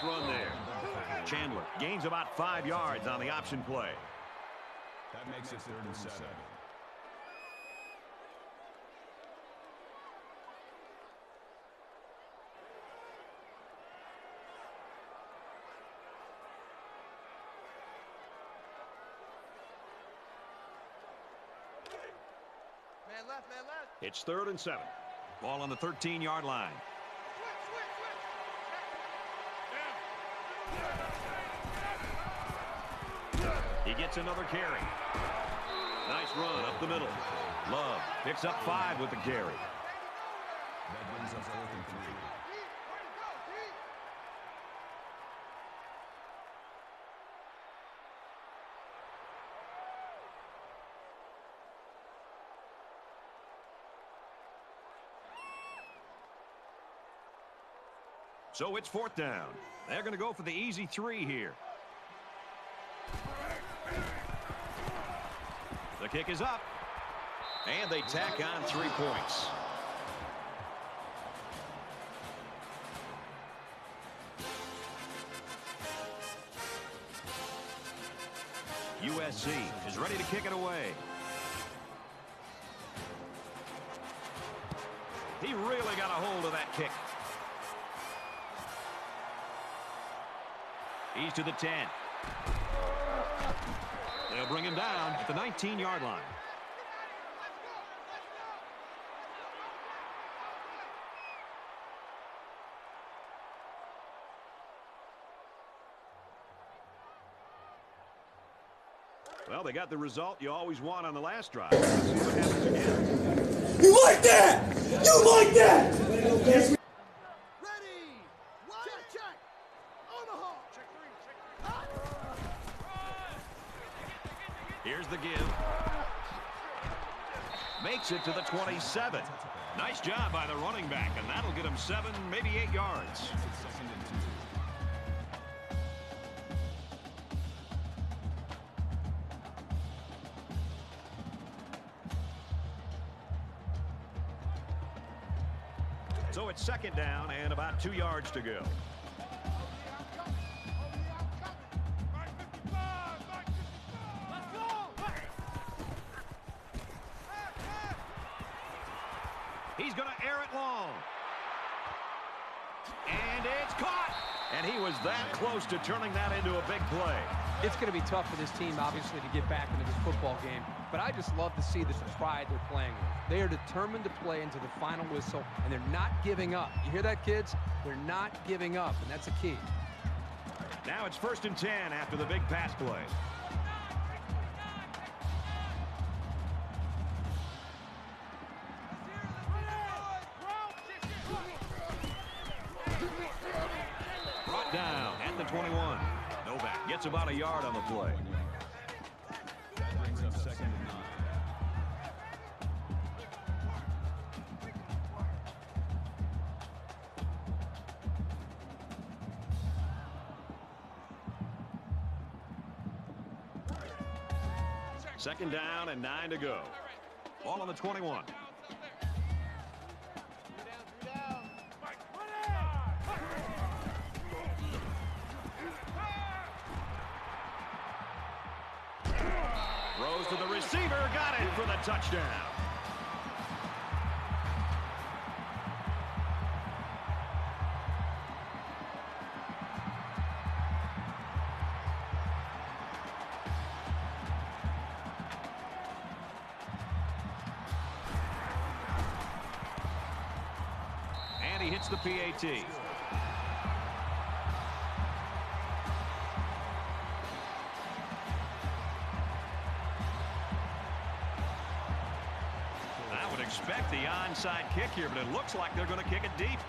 Run there. Chandler gains about 5 yards on the option play. That makes it 3rd and 7. Man left, man left. It's 3rd and 7. Ball on the 13-yard line. He gets another carry. Nice run up the middle. Love picks up 5 with the carry. That brings up 4th and 3. So it's 4th down. They're going to go for the easy 3 here. The kick is up. And they tack on 3 points. USC is ready to kick it away. He really got a hold of that kick. He's to the 10. They'll bring him down at the 19-yard line. Well, they got the result you always want on the last drive. Let's see what happens again. You like that? You like that? Here's the give. Makes it to the 27. Nice job by the running back, and that'll get him 7, maybe 8 yards. So it's 2nd down and about 2 yards to go. He's going to air it long. And it's caught. And he was that close to turning that into a big play. It's going to be tough for this team, obviously, to get back into this football game. But I just love to see the pride they're playing with. They are determined to play into the final whistle, and they're not giving up. You hear that, kids? They're not giving up, and that's a key. Now it's 1st and 10 after the big pass play. Brought down at the 21. Novak gets about a yard on the play. That brings up 2nd and 9. Second down and 9 to go. Ball on the 21. Throws to the receiver. Got it for the touchdown. And he hits the PAT. I would expect the onside kick here, but it looks like they're going to kick it deep.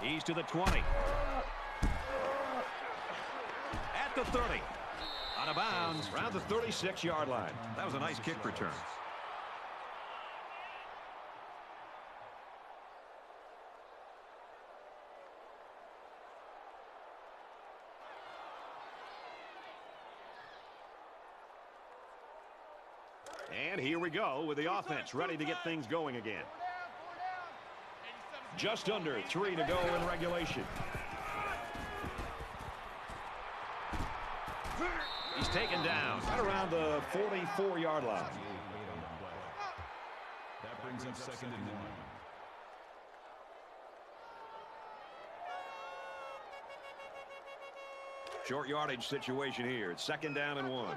He's to the 20. At the 30. Out of bounds, around the 36-yard line. That was a nice kick return. And here we go with the offense ready to get things going again. Just under 3 to go in regulation. He's taken down right around the 44-yard line. That brings up second and 1. Short yardage situation here. It's second down and 1.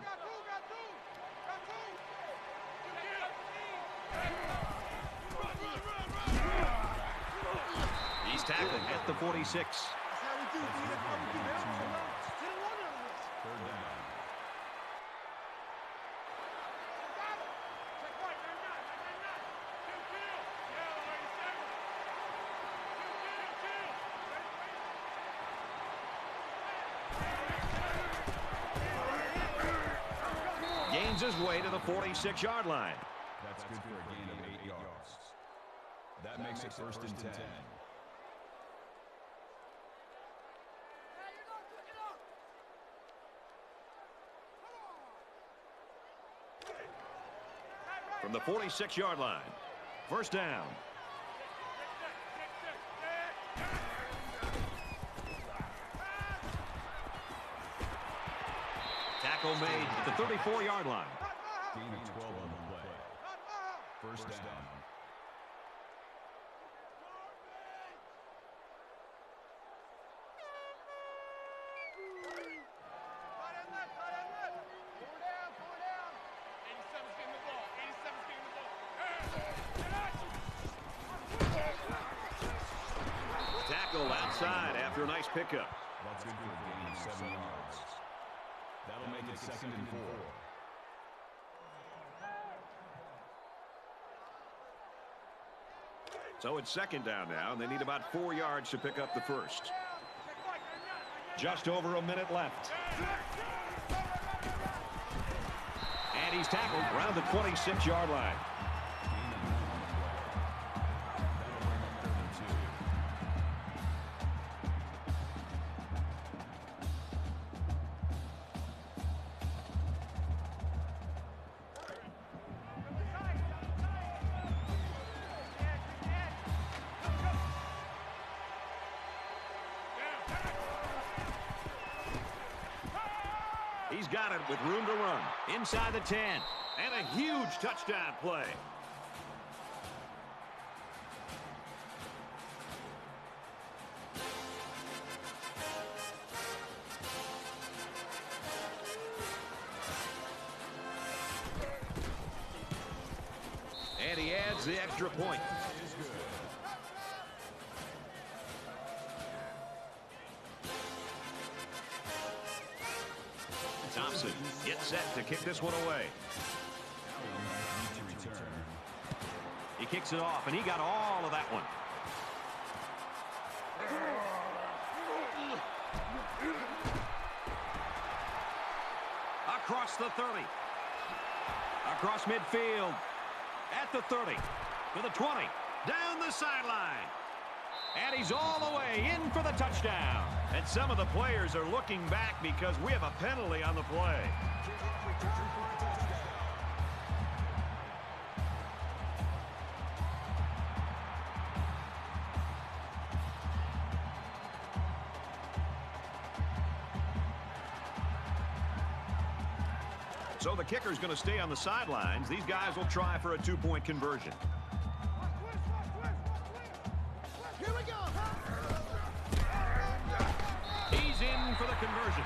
He's tackled at the 46. Gains his way to the 46-yard line. That's good for a gain of 8 yards. That makes it first and 10. From the 46-yard line. First down. Tackle made at the 34-yard line. Gain of 12 on the play. First down. Tackle outside after a nice pickup. That's good for a gain of 7 yards. That'll make it second and 4. So it's second down now, and they need about 4 yards to pick up the first. Just over a minute left. And he's tackled around the 26-yard line. He's got it with room to run. Inside the 10. And a huge touchdown play. And he adds the extra point. Thompson gets set to kick this one away. He kicks it off, and he got all of that one. Across the 30. Across midfield. At the 30. To the 20. down the sideline. And he's all the way in for the touchdown. And some of the players are looking back because we have a penalty on the play. So the kicker's going to stay on the sidelines. These guys will try for a two-point conversion. Here we go. He's in for the conversion.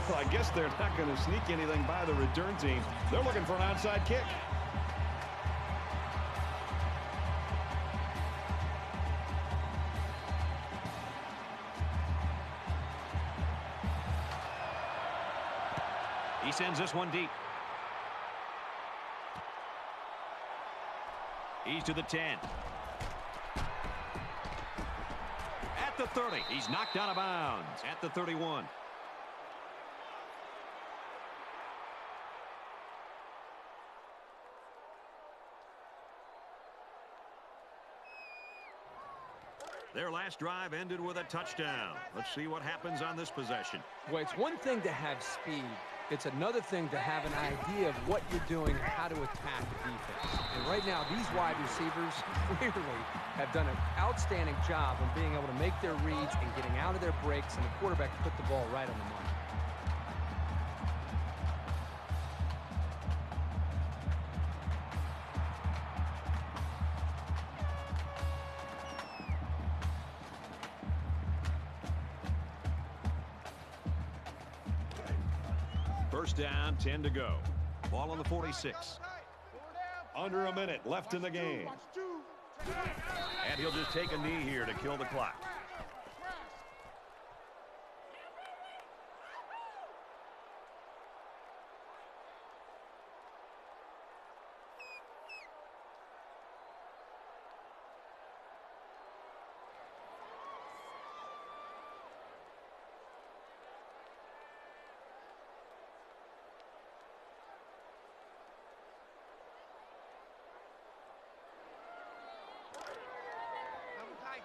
Well, I guess they're not going to sneak anything by the return team. They're looking for an onside kick. He sends this one deep. He's to the 10. At the 30. He's knocked out of bounds at the 31. Their last drive ended with a touchdown. Let's see what happens on this possession. Well, it's one thing to have speed. It's another thing to have an idea of what you're doing and how to attack the defense. And right now, these wide receivers clearly have done an outstanding job of being able to make their reads and getting out of their breaks, and the quarterback put the ball right on the money. First down, 10 to go. Ball on the 46. Under a minute left in the game. And he'll just take a knee here to kill the clock.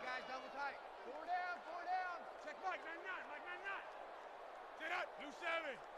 Guys, double tight. Four down, four down. Check Mike, 9-9, Mike, 9-9. Get up, blue 7.